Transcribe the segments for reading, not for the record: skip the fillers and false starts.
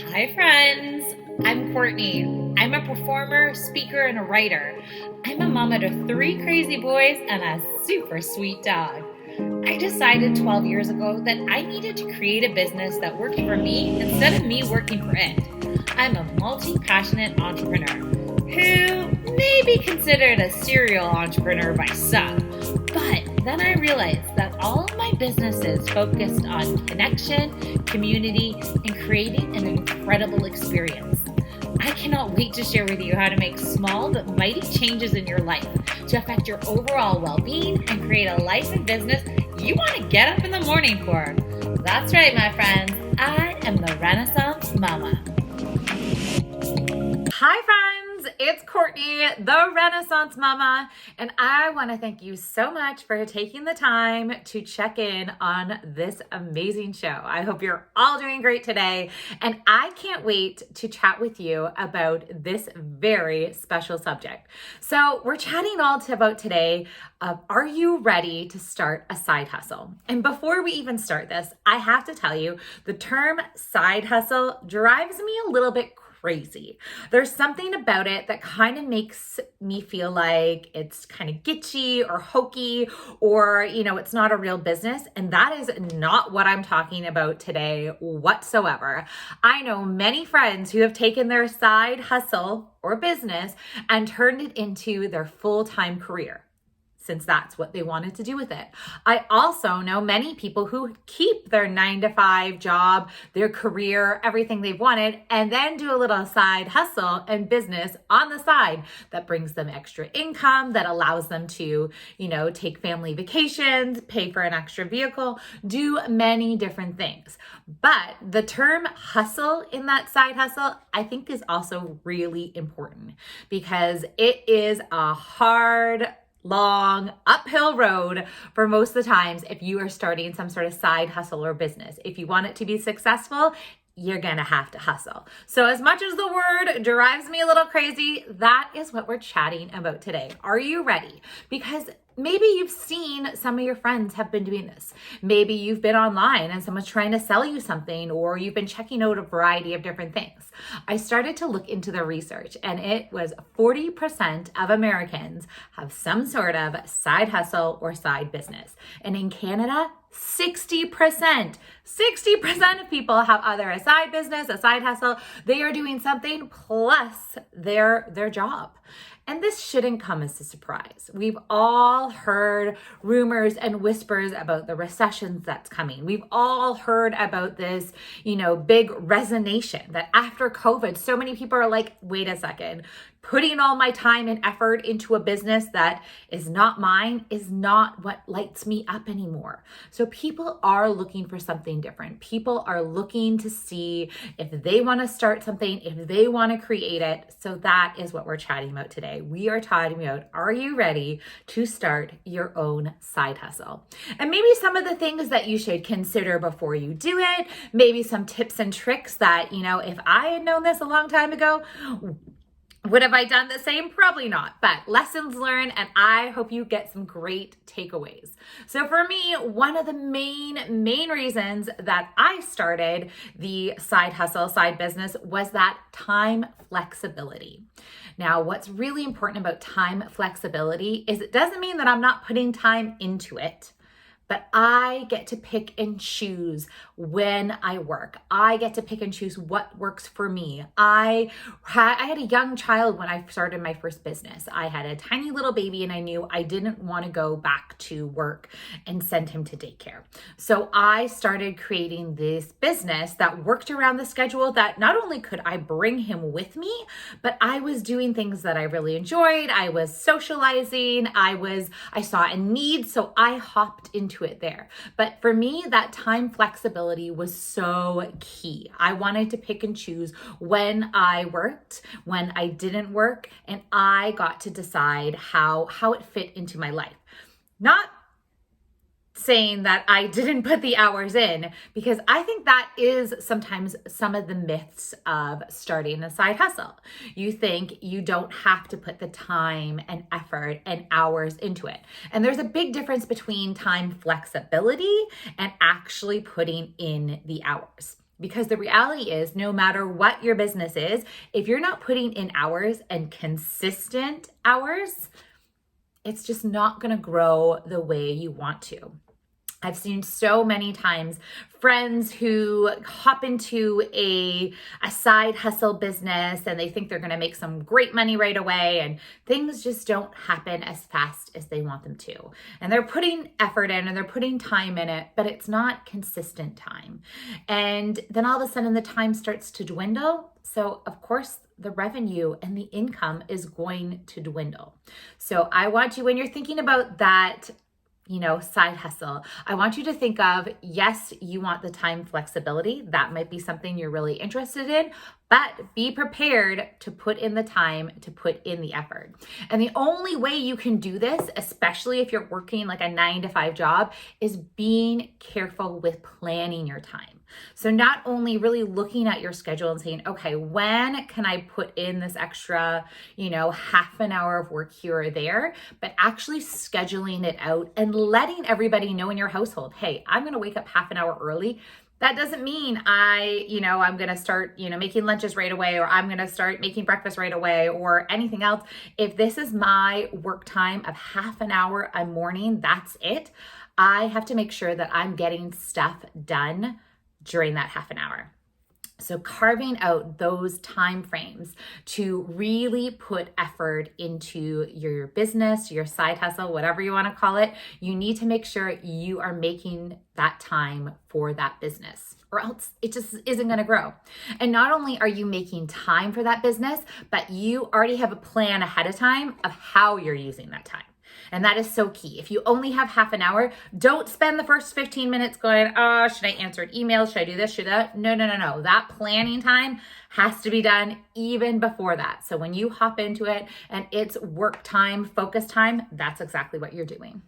Hi, friends. I'm Courtney. I'm a performer, speaker, and a writer. I'm a mama to three crazy boys and a super sweet dog. I decided 12 years ago that I needed to create a business that worked for me instead of me working for it. I'm a multi passionate entrepreneur who may be considered a serial entrepreneur by some. But then I realized that all of my businesses focused on connection, community, and creating an incredible experience. I cannot wait to share with you how to make small but mighty changes in your life to affect your overall well being and create a life and business you want to get up in the morning for. That's right, my friends. I am the Renaissance Mama. Hi, friends. It's Courtney, the Renaissance Mama, and I want to thank you so much for taking the time to check in on this amazing show. I hope you're all doing great today, and I can't wait to chat with you about this very special subject. So we're chatting all about today. Are you ready to start a side hustle? And before we even start this, I have to tell you, the term side hustle drives me a little bit crazy. There's something about it that kind of makes me feel like it's kind of gitchy or hokey, or, it's not a real business. And that is not what I'm talking about today whatsoever. I know many friends who have taken their side hustle or business and turned it into their full-time career, since that's what they wanted to do with it. I also know many people who keep their 9-to-5 job, their career, everything they've wanted, and then do a little side hustle and business on the side that brings them extra income, that allows them to, take family vacations, pay for an extra vehicle, do many different things. But the term hustle in that side hustle, I think, is also really important because it is a hard, long uphill road for most of the times if you are starting some sort of side hustle or business. If you want it to be successful, you're gonna have to hustle. So as much as the word drives me a little crazy, that is what we're chatting about today. Are you ready? Because maybe you've seen some of your friends have been doing this. Maybe you've been online and someone's trying to sell you something, or you've been checking out a variety of different things. I started to look into the research, and it was 40% of Americans have some sort of side hustle or side business. And in Canada, 60% of people have either a side business, a side hustle. They are doing something plus their job. And this shouldn't come as a surprise. We've all heard rumors and whispers about the recessions that's coming. We've all heard about this, big resignation that after COVID, so many people are like, wait a second, putting all my time and effort into a business that is not mine is not what lights me up anymore. So people are looking for something different. People are looking to see if they want to start something, if they want to create it. So that is what we're chatting about today. We are talking about, are you ready to start your own side hustle? And maybe some of the things that you should consider before you do it, maybe some tips and tricks that, if I had known this a long time ago, would have I done the same? Probably not, but lessons learned, and I hope you get some great takeaways. So for me, one of the main reasons that I started the side hustle, side business was that time flexibility. Now, what's really important about time flexibility is it doesn't mean that I'm not putting time into it, but I get to pick and choose when I work. I get to pick and choose what works for me. I had a young child when I started my first business. I had a tiny little baby, and I knew I didn't want to go back to work and send him to daycare. So I started creating this business that worked around the schedule, that not only could I bring him with me, but I was doing things that I really enjoyed. I was socializing. I saw a need, so I hopped into it there. But for me, that time flexibility was so key. I wanted to pick and choose when I worked, when I didn't work, and I got to decide how it fit into my life. Not saying that I didn't put the hours in, because I think that is sometimes some of the myths of starting a side hustle. You think you don't have to put the time and effort and hours into it. And there's a big difference between time flexibility and actually putting in the hours. Because the reality is, no matter what your business is, if you're not putting in hours and consistent hours, it's just not going to grow the way you want to. I've seen so many times friends who hop into a side hustle business and they think they're going to make some great money right away, and things just don't happen as fast as they want them to. And they're putting effort in and they're putting time in it, but it's not consistent time. And then all of a sudden the time starts to dwindle. So of course, the revenue and the income is going to dwindle. So I want you, when you're thinking about that, side hustle, I want you to think of, yes, you want the time flexibility. That might be something you're really interested in, but be prepared to put in the time, to put in the effort. And the only way you can do this, especially if you're working like a 9-to-5 job, is being careful with planning your time. So not only really looking at your schedule and saying, okay, when can I put in this extra, half an hour of work here or there, but actually scheduling it out and letting everybody know in your household, hey, I'm going to wake up half an hour early. That doesn't mean I'm going to start, making lunches right away, or I'm going to start making breakfast right away, or anything else. If this is my work time of half an hour a morning, that's it. I have to make sure that I'm getting stuff done during that half an hour. So carving out those time frames to really put effort into your business, your side hustle, whatever you want to call it, you need to make sure you are making that time for that business, or else it just isn't going to grow. And not only are you making time for that business, but you already have a plan ahead of time of how you're using that time. And that is so key. If you only have half an hour, don't spend the first 15 minutes going, oh, should I answer an email? Should I do this? Should that? No. That planning time has to be done even before that. So when you hop into it and it's work time, focus time, that's exactly what you're doing.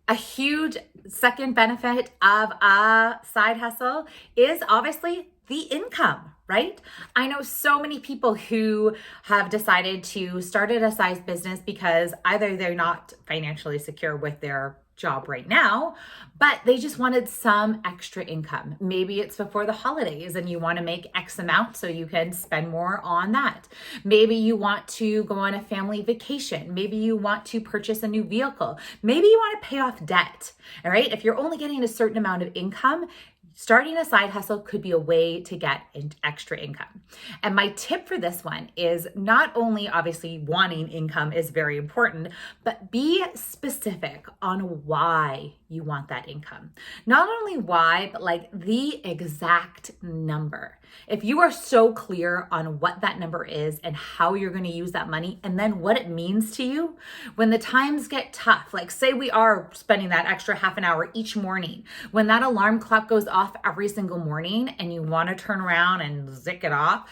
A huge second benefit of a side hustle is obviously the income, right? I know so many people who have decided to start a side business because either they're not financially secure with their job right now, but they just wanted some extra income. Maybe it's before the holidays and you want to make X amount so you can spend more on that. Maybe you want to go on a family vacation. Maybe you want to purchase a new vehicle. Maybe you want to pay off debt. All right. If you're only getting a certain amount of income, starting a side hustle could be a way to get extra income. And my tip for this one is not only obviously wanting income is very important, but be specific on why you want that income. Not only why, but like the exact number. If you are so clear on what that number is and how you're going to use that money and then what it means to you, when the times get tough, like say we are spending that extra half an hour each morning, when that alarm clock goes off every single morning and you want to turn around and zick it off,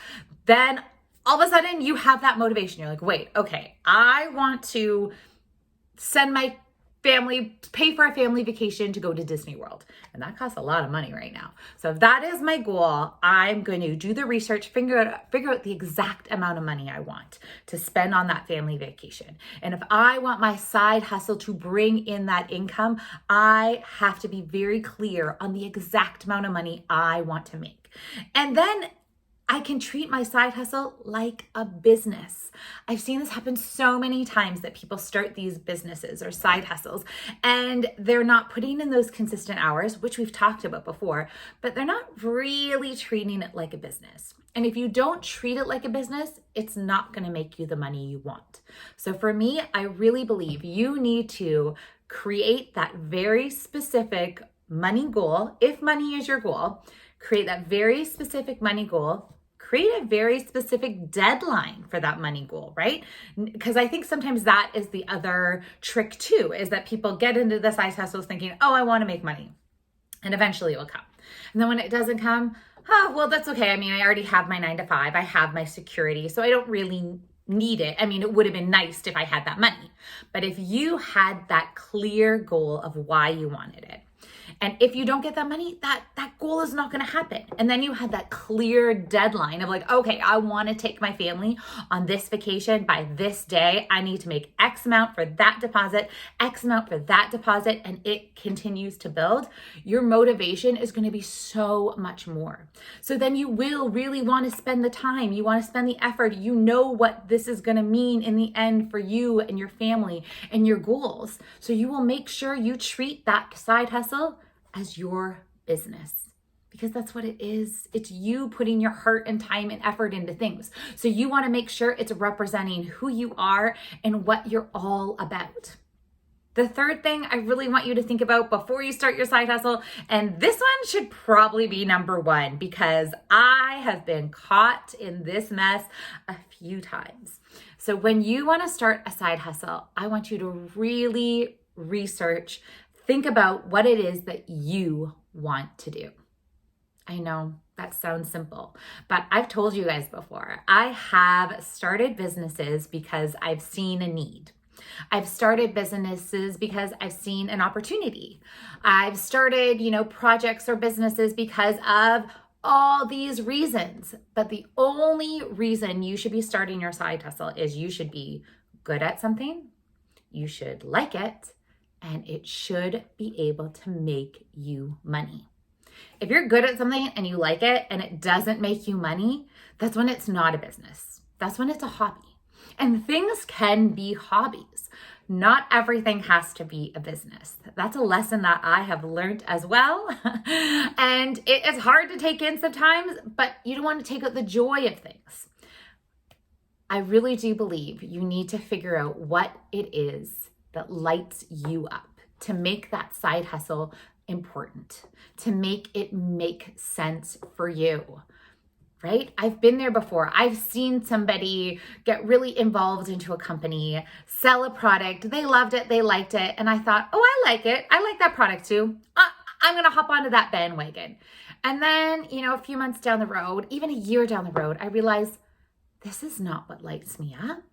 then all of a sudden you have that motivation. You're like, wait, okay, I want to send my family, pay for a family vacation to go to Disney World. And that costs a lot of money right now. So if that is my goal, I'm going to do the research, figure out the exact amount of money I want to spend on that family vacation. And if I want my side hustle to bring in that income, I have to be very clear on the exact amount of money I want to make. And then I can treat my side hustle like a business. I've seen this happen so many times that people start these businesses or side hustles and they're not putting in those consistent hours, which we've talked about before, but they're not really treating it like a business. And if you don't treat it like a business, it's not going to make you the money you want. So for me, I really believe you need to create that very specific money goal. If money is your goal, create that very specific money goal. Create a very specific deadline for that money goal, right? Because I think sometimes that is the other trick too, is that people get into the side hustles thinking, oh, I want to make money. And eventually it will come. And then when it doesn't come, oh, well, that's okay. I mean, I already have my 9-to-5. I have my security. So I don't really need it. I mean, it would have been nice if I had that money. But if you had that clear goal of why you wanted it, And if you don't get that money, that goal is not going to happen. And then you have that clear deadline of like, okay, I want to take my family on this vacation by this day. I need to make X amount for that deposit, X amount for that deposit, and it continues to build. Your motivation is going to be so much more. So then you will really want to spend the time. You want to spend the effort. You know what this is going to mean in the end for you and your family and your goals. So you will make sure you treat that side hustle as your business, because that's what it is. It's you putting your heart and time and effort into things. So you want to make sure it's representing who you are and what you're all about. The third thing I really want you to think about before you start your side hustle, and this one should probably be number one because I have been caught in this mess a few times. So when you want to start a side hustle, I want you to really research, think about what it is that you want to do. I know that sounds simple, but I've told you guys before, I have started businesses because I've seen a need. I've started businesses because I've seen an opportunity. I've started, projects or businesses because of all these reasons. But the only reason you should be starting your side hustle is you should be good at something, you should like it, and it should be able to make you money. If you're good at something and you like it and it doesn't make you money, that's when it's not a business. That's when it's a hobby. And things can be hobbies. Not everything has to be a business. That's a lesson that I have learned as well. And it's hard to take in sometimes, but you don't want to take out the joy of things. I really do believe you need to figure out what it is that lights you up to make that side hustle important, to make it make sense for you, right? I've been there before. I've seen somebody get really involved into a company, sell a product. They loved it. They liked it. And I thought, oh, I like it. I like that product too. I'm going to hop onto that bandwagon. And then, a few months down the road, even a year down the road, I realized this is not what lights me up.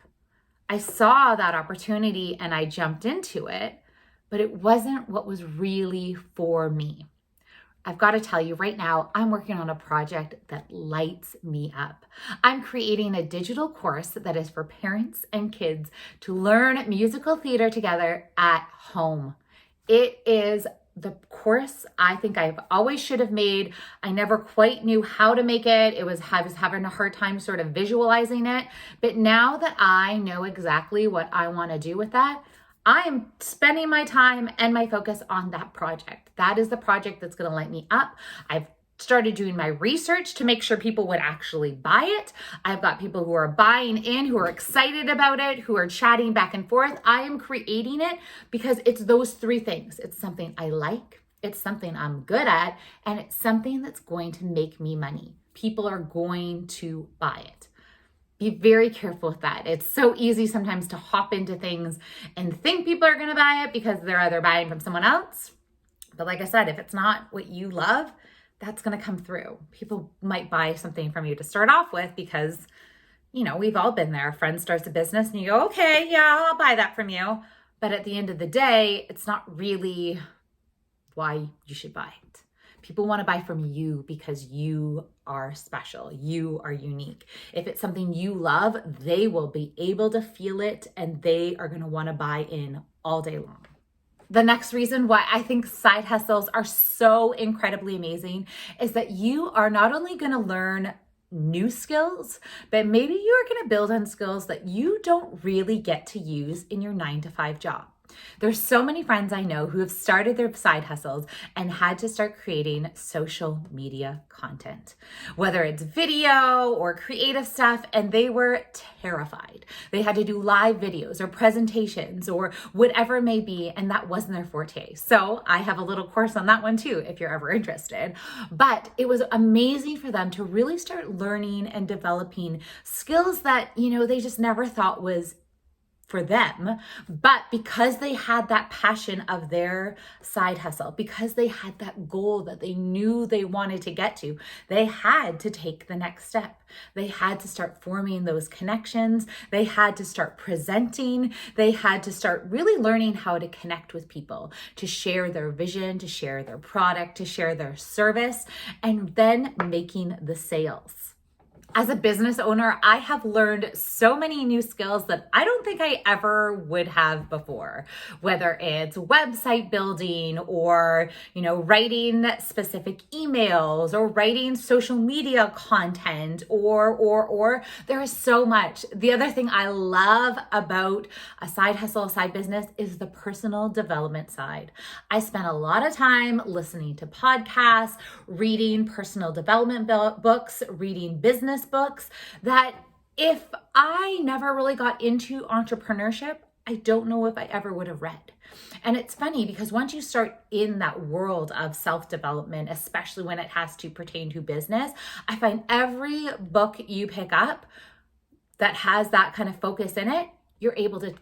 I saw that opportunity and I jumped into it, but it wasn't what was really for me. I've got to tell you right now, I'm working on a project that lights me up. I'm creating a digital course that is for parents and kids to learn musical theater together at home. It is the course I think I've always should have made. I never quite knew how to make it. I was having a hard time sort of visualizing it. But now that I know exactly what I want to do with that, I am spending my time and my focus on that project. That is the project that's going to light me up. I've started doing my research to make sure people would actually buy it. I've got people who are buying in, who are excited about it, who are chatting back and forth. I am creating it because it's those three things. It's something I like, it's something I'm good at, and it's something that's going to make me money. People are going to buy it. Be very careful with that. It's so easy sometimes to hop into things and think people are going to buy it because they're either buying from someone else. But like I said, if it's not what you love, that's going to come through. People might buy something from you to start off with because, we've all been there. A friend starts a business and you go, okay, yeah, I'll buy that from you. But at the end of the day, it's not really why you should buy it. People want to buy from you because you are special. You are unique. If it's something you love, they will be able to feel it and they are going to want to buy in all day long. The next reason why I think side hustles are so incredibly amazing is that you are not only going to learn new skills, but maybe you are going to build on skills that you don't really get to use in your 9-to-5 job. There's so many friends I know who have started their side hustles and had to start creating social media content, whether it's video or creative stuff, and they were terrified. They had to do live videos or presentations or whatever it may be, and that wasn't their forte. So I have a little course on that one too, if you're ever interested. But it was amazing for them to really start learning and developing skills that, they just never thought was for them, but because they had that passion of their side hustle, because they had that goal that they knew they wanted to get to, they had to take the next step. They had to start forming those connections. They had to start presenting. They had to start really learning how to connect with people, to share their vision, to share their product, to share their service, and then making the sales. As a business owner, I have learned so many new skills that I don't think I ever would have before, whether it's website building or, writing specific emails or writing social media content or there is so much. The other thing I love about a side hustle, a side business is the personal development side. I spent a lot of time listening to podcasts, reading personal development books, reading business books that if I never really got into entrepreneurship, I don't know if I ever would have read. And it's funny because once you start in that world of self-development, especially when it has to pertain to business, I find every book you pick up that has that kind of focus in it, you're able to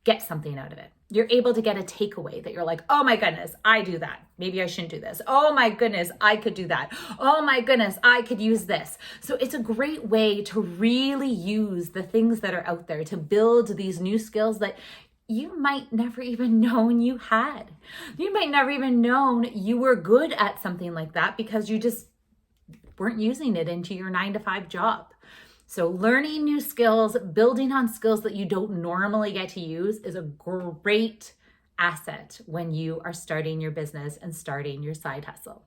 get something out of it. You're able to get a takeaway that you're like, oh my goodness, I do that. Maybe I shouldn't do this. Oh my goodness, I could do that. Oh my goodness, I could use this. So it's a great way to really use the things that are out there to build these new skills that you might never even known you had. You might never even known you were good at something like that because you just weren't using it into your 9-to-5 job. So learning new skills, building on skills that you don't normally get to use is a great asset when you are starting your business and starting your side hustle.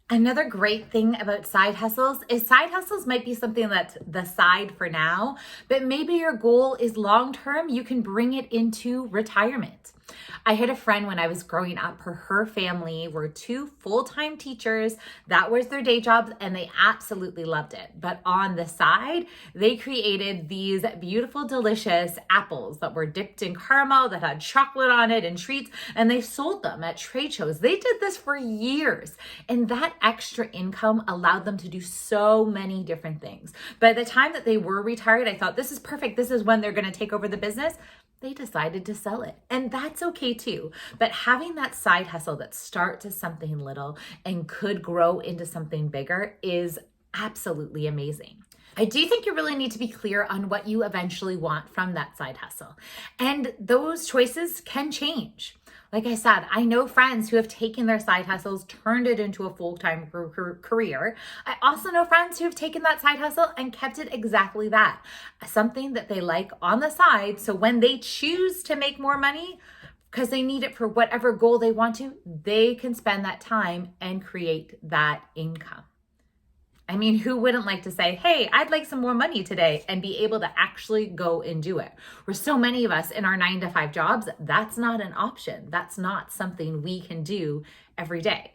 Another great thing about side hustles is side hustles might be something that's the side for now, but maybe your goal is long-term. You can bring it into retirement. I had a friend when I was growing up, her family were 2 full-time teachers. That was their day jobs and they absolutely loved it. But on the side, they created these beautiful, delicious apples that were dipped in caramel, that had chocolate on it and treats, and they sold them at trade shows. They did this for years. And that extra income allowed them to do so many different things. By the time that they were retired, I thought, this is perfect. This is when they're going to take over the business. They decided to sell it. And that's okay too. But having that side hustle that starts as something little and could grow into something bigger is absolutely amazing. I do think you really need to be clear on what you eventually want from that side hustle. And those choices can change. Like I said, I know friends who have taken their side hustles, turned it into a full-time career. I also know friends who have taken that side hustle and kept it exactly that, something that they like on the side. So when they choose to make more money, because they need it for whatever goal they want to, they can spend that time and create that income. I mean, who wouldn't like to say, hey, I'd like some more money today and be able to actually go and do it? Where so many of us in our 9-to-5 jobs, that's not an option. That's not something we can do every day.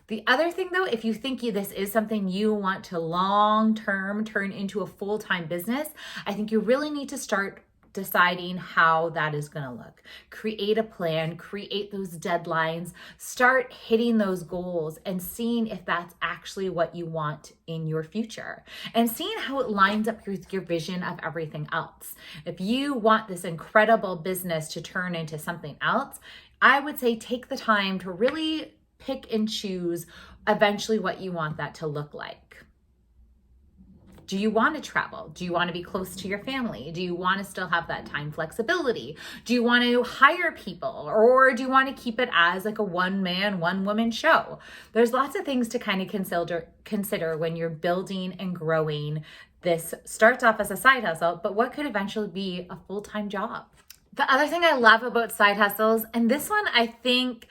The other thing though, if you think this is something you want to long-term turn into a full-time business, I think you really need to start deciding how that is going to look. Create a plan, create those deadlines, start hitting those goals and seeing if that's actually what you want in your future and seeing how it lines up with your vision of everything else. If you want this incredible business to turn into something else, I would say take the time to really pick and choose eventually what you want that to look like. Do you want to travel? Do you want to be close to your family? Do you want to still have that time flexibility? Do you want to hire people or do you want to keep it as like a one-man, one-woman show? There's lots of things to kind of consider when you're building and growing. This starts off as a side hustle, but what could eventually be a full-time job? The other thing I love about side hustles, and this one I think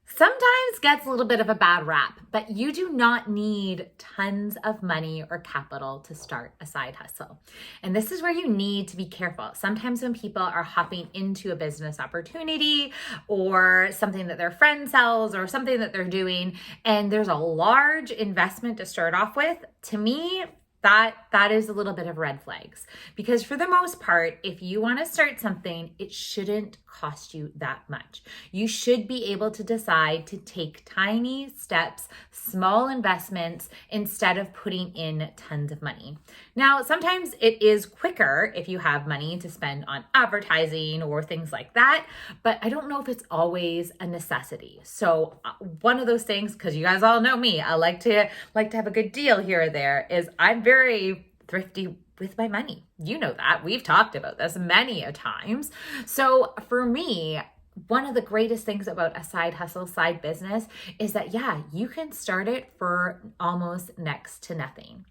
sometimes gets a little bit of a bad rap, but you do not need tons of money or capital to start a side hustle. And this is where you need to be careful. Sometimes when people are hopping into a business opportunity or something that their friend sells or something that they're doing, and there's a large investment to start off with, to me, that is a little bit of red flags. Because for the most part, if you want to start something, it shouldn't cost you that much. You should be able to decide to take tiny steps, small investments, instead of putting in tons of money. Now, sometimes it is quicker if you have money to spend on advertising or things like that, but I don't know if it's always a necessity. So one of those things, because you guys all know me, I like to have a good deal here or there, is I'm very thrifty with my money. You know that. We've talked about this many a times. So for me, one of the greatest things about a side hustle, side business is that, yeah, you can start it for almost next to nothing.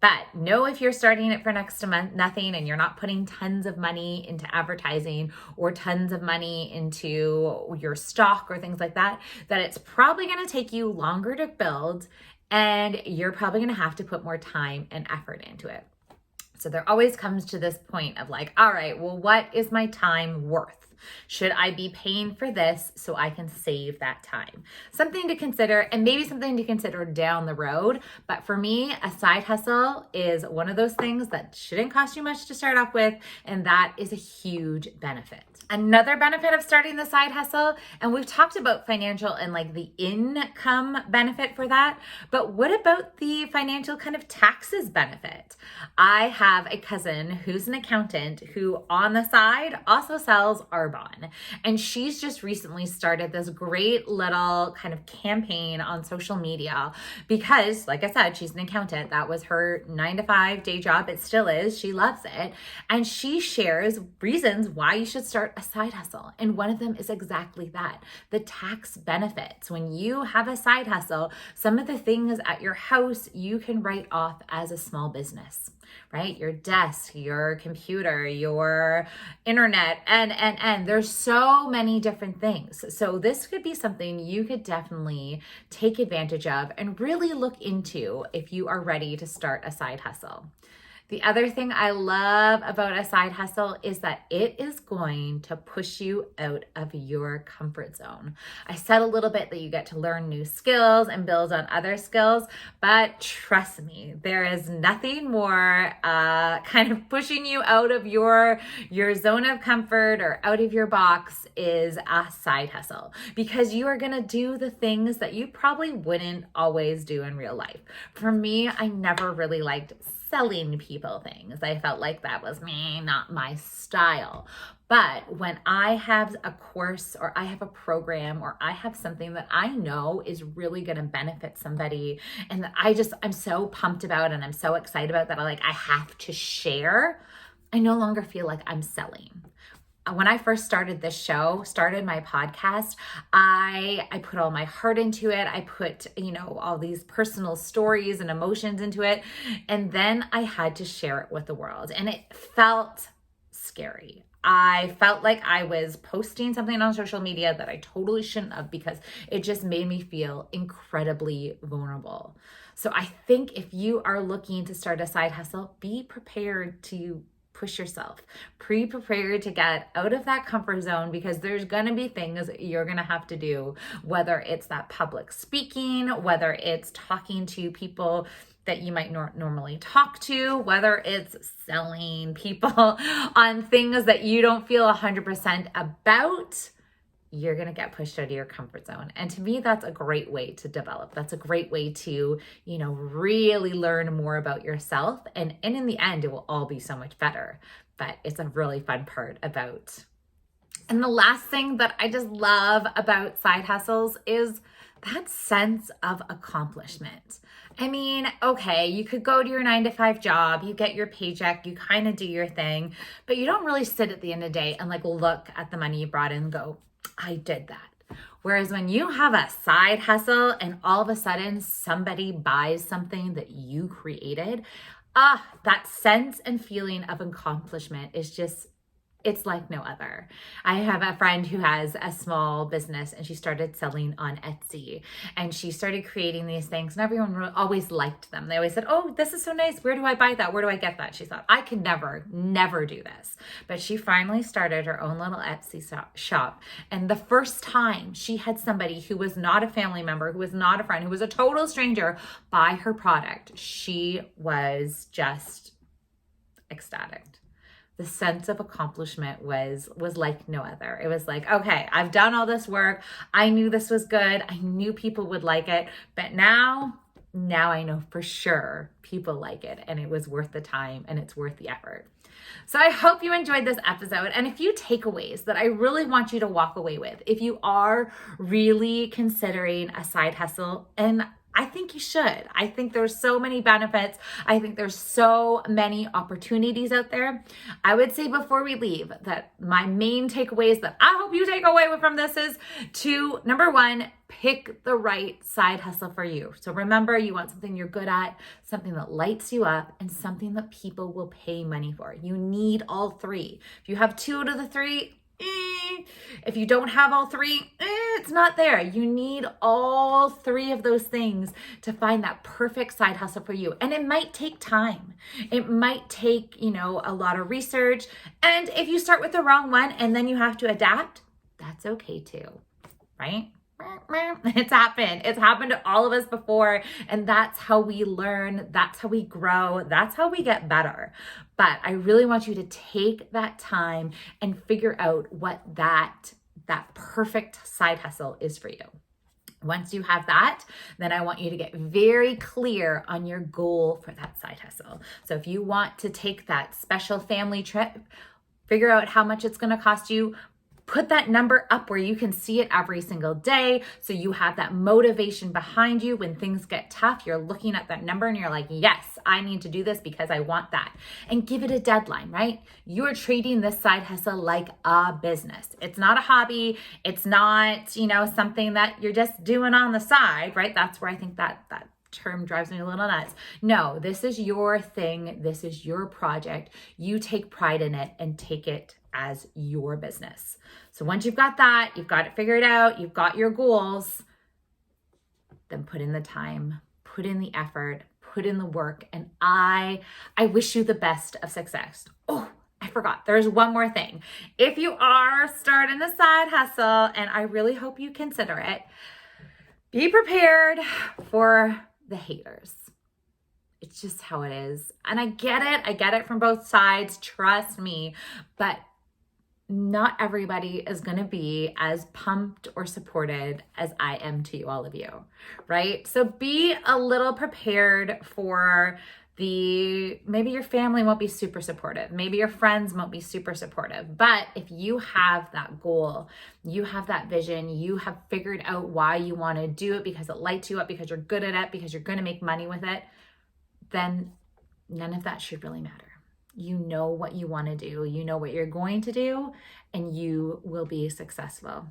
But know if you're starting it for next to nothing and you're not putting tons of money into advertising or tons of money into your stock or things like that, that it's probably going to take you longer to build and you're probably going to have to put more time and effort into it. So there always comes to this point of like, all right, well, what is my time worth? Should I be paying for this so I can save that time? Something to consider, and maybe something to consider down the road. But for me, a side hustle is one of those things that shouldn't cost you much to start off with, and that is a huge benefit. Another benefit of starting the side hustle, and we've talked about financial and like the income benefit for that, but what about the financial kind of taxes benefit? I have a cousin who's an accountant who on the side also sells Arbonne, and she's just recently started this great little kind of campaign on social media because, like I said, she's an accountant. That was her 9-to-5 day job. It still is. She loves it. And she shares reasons why you should start a side hustle. And one of them is exactly that, the tax benefits. When you have a side hustle, some of the things at your house you can write off as a small business, right? Your desk, your computer, your internet, and there's so many different things. So this could be something you could definitely take advantage of and really look into if you are ready to start a side hustle. The other thing I love about a side hustle is that it is going to push you out of your comfort zone. I said a little bit that you get to learn new skills and build on other skills, but trust me, there is nothing more kind of pushing you out of your zone of comfort or out of your box is a side hustle, because you are going to do the things that you probably wouldn't always do in real life. For me, I never really liked selling people things. I felt like that was not my style. But when I have a course or I have a program or I have something that I know is really going to benefit somebody and that I'm so pumped about and I'm so excited about that I have to share, I no longer feel like I'm selling. When I first started this show, started my podcast, I put all my heart into it. I put, all these personal stories and emotions into it. And then I had to share it with the world. And it felt scary. I felt like I was posting something on social media that I totally shouldn't have, because it just made me feel incredibly vulnerable. So I think if you are looking to start a side hustle, be prepared to push yourself. Prepared to get out of that comfort zone, because there's going to be things you're going to have to do, whether it's that public speaking, whether it's talking to people that you might normally talk to, whether it's selling people on things that you don't feel 100% about. You're going to get pushed out of your comfort zone. And to me, that's a great way to develop. That's a great way to, really learn more about yourself. And in the end, it will all be so much better. But it's a really fun part about. And the last thing that I just love about side hustles is that sense of accomplishment. I mean, okay, you could go to your 9-to-5 job, you get your paycheck, you kind of do your thing, but you don't really sit at the end of the day and look at the money you brought in and go, I did that. Whereas when you have a side hustle and all of a sudden somebody buys something that you created, that sense and feeling of accomplishment is just, it's like no other. I have a friend who has a small business and she started selling on Etsy, and she started creating these things, and everyone always liked them. They always said, oh, this is so nice. Where do I buy that? Where do I get that? She thought, I could never do this. But she finally started her own little Etsy shop. And the first time she had somebody who was not a family member, who was not a friend, who was a total stranger buy her product, she was just ecstatic. the sense of accomplishment was like no other. It was like, okay, I've done all this work. I knew this was good. I knew people would like it, but now I know for sure people like it, and it was worth the time and it's worth the effort. So I hope you enjoyed this episode, and a few takeaways that I really want you to walk away with if you are really considering a side hustle. And I think you should. I think there's so many benefits. I think there's so many opportunities out there. I would say before we leave that my main takeaways that I hope you take away from this is to, number one, pick the right side hustle for you. So remember, you want something you're good at, something that lights you up, and something that people will pay money for. You need all three. If you have two out of the three, if you don't have all three, it's not there. You need all three of those things to find that perfect side hustle for you. And it might take time. It might take, a lot of research. And if you start with the wrong one and then you have to adapt, that's okay too, right? It's happened. It's happened to all of us before. And that's how we learn. That's how we grow. That's how we get better. But I really want you to take that time and figure out what that perfect side hustle is for you. Once you have that, then I want you to get very clear on your goal for that side hustle. So if you want to take that special family trip, figure out how much it's going to cost you. Put that number up where you can see it every single day, so you have that motivation behind you. When things get tough, you're looking at that number and you're like, yes, I need to do this because I want that. And give it a deadline, right? You're treating this side hustle like a business. It's not a hobby. It's not, something that you're just doing on the side, right? That's where I think that term drives me a little nuts. No, this is your thing. This is your project. You take pride in it and take it as your business. So once you've got that, you've got it figured out, you've got your goals, then put in the time, put in the effort, put in the work, and I wish you the best of success. Oh, I forgot. There's one more thing. If you are starting a side hustle, and I really hope you consider it, be prepared for the haters. It's just how it is. And I get it. I get it from both sides. Trust me. But not everybody is going to be as pumped or supported as I am to all of you, right? So be a little prepared for maybe your family won't be super supportive. Maybe your friends won't be super supportive. But if you have that goal, you have that vision, you have figured out why you want to do it because it lights you up, because you're good at it, because you're going to make money with it, then none of that should really matter. You know what you want to do, you know what you're going to do, and you will be successful.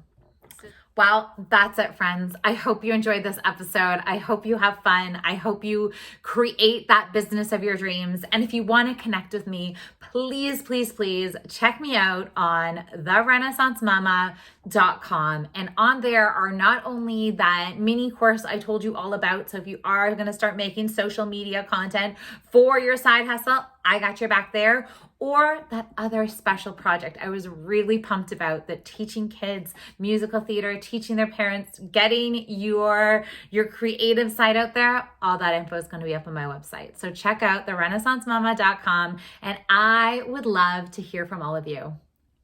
Well, that's it, friends. I hope you enjoyed this episode. I hope you have fun. I hope you create that business of your dreams. And if you want to connect with me, please, please, please check me out on therenaissancemama.com. And on there are not only that mini course I told you all about. So if you are going to start making social media content for your side hustle, I got your back there. Or that other special project I was really pumped about, that teaching kids musical theater, teaching their parents, getting your creative side out there. All that info is going to be up on my website. So check out therenaissancemama.com, and I would love to hear from all of you.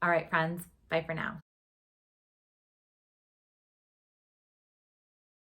All right, friends, bye for now.